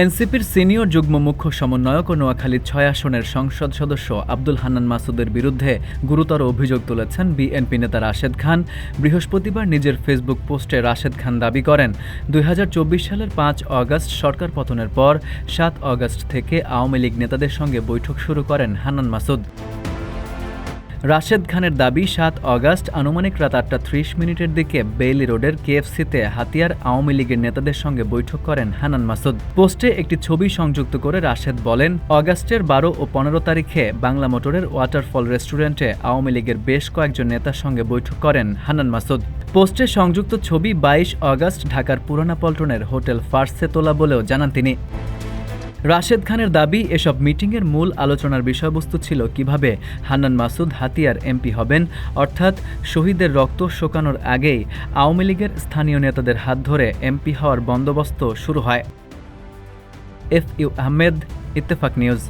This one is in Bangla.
এনসিপির সিনিয়র যুগ্ম মুখ্য সমন্বয়ক ও নোয়াখালীর ৬ আসনের সংসদ সদস্য আব্দুল হান্নান মাসুদের বিরুদ্ধে গুরুতর অভিযোগ তুলেছেন বিএনপি নেতা রাশেদ খান। বৃহস্পতিবার নিজের ফেসবুক পোস্টে রাশেদ খান দাবি করেন, ২০২৪ সালের ৫ অগাস্ট সরকার পতনের পর ৭ অগাস্ট থেকে আওয়ামী লীগ নেতাদের সঙ্গে বৈঠক শুরু করেন হান্নান মাসুদ। রাশেদ খানের দাবি, ৭ অগাস্ট আনুমানিক রাত ৮:৩০ দিকে বেইলি রোডের কেএফসিতে হাতিয়ার আওয়ামী লীগের নেতাদের সঙ্গে বৈঠক করেন হান্নান মাসুদ। পোস্টে একটি ছবি সংযুক্ত করে রাশেদ বলেন, অগাস্টের ১২ ও ১৫ তারিখে বাংলা মোটরের ওয়াটারফল রেস্টুরেন্টে আওয়ামী লীগের বেশ কয়েকজন নেতার সঙ্গে বৈঠক করেন হান্নান মাসুদ। পোস্টে সংযুক্ত ছবি ২২ অগাস্ট ঢাকার পুরানা পল্টনের হোটেল ফার্সে তোলা বলেও জানান তিনি। রাশেদ খানের দাবি, এসব মিটিংয়ের মূল আলোচনার বিষয়বস্তু ছিল কিভাবে হান্নান মাসুদ হাতিয়ার এমপি হবেন, অর্থাৎ শহীদের রক্ত শোকানোর আগেই আওয়ামী লীগের স্থানীয় নেতাদের হাত ধরে এমপি হওয়ার বন্দোবস্ত শুরু হয়। F U Ahmed, Ittefaq news.